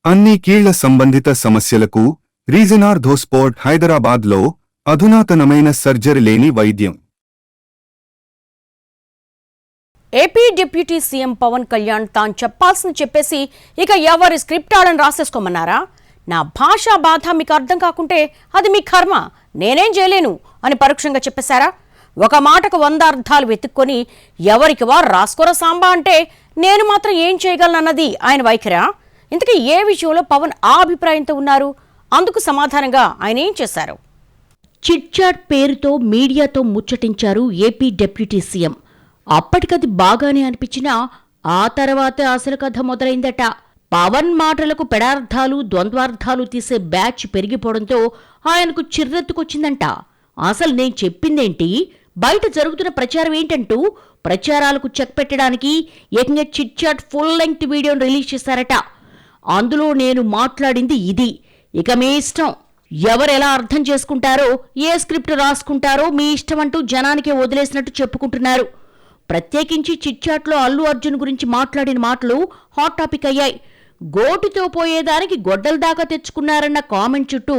అన్ని కీళ్ల సంబంధిత సమస్యలకు రీజనార్థోస్పోర్ట్ హైదరాబాద్లో అధునాతనమైన సర్జరీ లేని వైద్యం. AP deputy CM Pawan Kalyan తాను చెప్పాల్సింది చెప్పేసి ఇక ఎవరి స్క్రిప్ట్ ఆడని రాసేసుకోమన్నారా? నా భాషా బాధ మీకు అర్థం కాకుంటే అది మీ కర్మ, నేనేం చేయలేను అని పరోక్షంగా చెప్పేశారా? ఒక మాటకు 100 అర్థాలు వెతుక్కొని ఎవరికి వారు రాసుకోర సాంబా అంటే నేను మాత్రం ఏం చేయగలనన్నది ఆయన వైఖరా? ఇంతకీ ఏ విషయంలో పవన్ ఆ అభిప్రాయంతో ఉన్నారు? అందుకు సమాధానంగా ఆయన ఏం చేశారు? చిట్చాట్ పేరుతో మీడియాతో ముచ్చటించారు ఏపీ డిప్యూటీ సీఎం. అప్పటికది బాగానే అనిపించినా ఆ తర్వాతే అసలు కథ మొదలైందట. పవన్ మాటలకు పెడార్థాలు ద్వంద్వార్థాలు తీసే బ్యాచ్ పెరిగిపోవడంతో ఆయనకు చిర్రెత్తుకొచ్చిందంట. అసలు నేను చెప్పిందేంటి, బయట జరుగుతున్న ప్రచారం ఏంటంటూ ప్రచారాలకు చెక్ పెట్టడానికి ఏకంగా చిట్చాట్ ఫుల్ లెంగ్త్ వీడియోను రిలీజ్ చేశారట. అందులో నేను మాట్లాడింది ఇది, ఇక మీ ఇష్టం, ఎవరెలా అర్థం చేసుకుంటారో, ఏ స్క్రిప్ట్ రాసుకుంటారో మీ ఇష్టం అంటూ జనానికే వదిలేసినట్టు చెప్పుకుంటున్నారు. ప్రత్యేకించి చిట్చాట్లో అల్లు అర్జున్ గురించి మాట్లాడిన మాటలు హాట్ టాపిక్ అయ్యాయి. గోటితో పోయేదానికి గొడ్డల దాకా తెచ్చుకున్నారన్న కామెంట్ చుట్టూ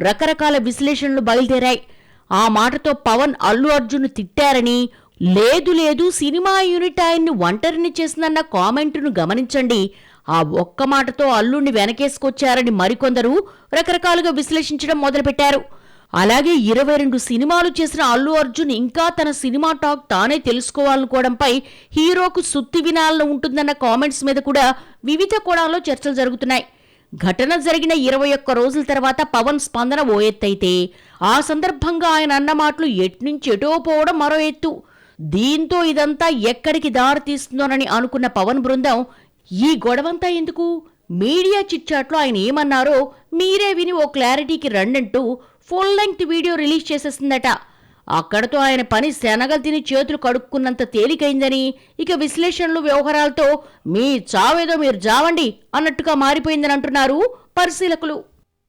రకరకాల విశ్లేషణలు బయలుదేరాయి. ఆ మాటతో పవన్ అల్లు అర్జున్ తిట్టారని, లేదు లేదు సినిమా యూనిట్ ఆయన్ని ఒంటరిని చేసిందన్న కామెంటును గమనించండి, ఆ ఒక్క మాటతో అల్లుణ్ణి వెనకేసుకొచ్చారని మరికొందరు రకరకాలుగా విశ్లేషించడం మొదలుపెట్టారు. అలాగే 22 సినిమాలు చేసిన అల్లు అర్జున్ ఇంకా తన సినిమా టాక్ తానే తెలుసుకోవాలనుకోవడంపై హీరోకు సుత్తి వినాలని ఉంటుందన్న కామెంట్స్ మీద కూడా వివిధ కోణాల్లో చర్చలు జరుగుతున్నాయి. ఘటన జరిగిన 21 రోజుల తర్వాత పవన్ స్పందన ఓ ఎత్తైతే, ఆ సందర్భంగా ఆయన అన్న మాటలు ఎట్నుంచి ఎటో పోవడం మరో ఎత్తు. దీంతో ఇదంతా ఎక్కడికి దారి తీస్తుందోనని అనుకున్న పవన్ బృందం ఈ గొడవంతా ఎందుకు, మీడియా చిట్చాట్లో ఆయన ఏమన్నారో మీరే విని ఓ క్లారిటీకి రండంటూ ఫుల్ లెంగ్త్ వీడియో రిలీజ్ చేసేసిందట. అక్కడతో ఆయన పని శనగలు తిని చేతులు కడుక్కున్నంత తేలికైందని, ఇక విశ్లేషణలు వ్యవహారాలతో మీ చావేదో మీరు జావండి అన్నట్టుగా మారిపోయిందని అంటున్నారు పరిశీలకులు.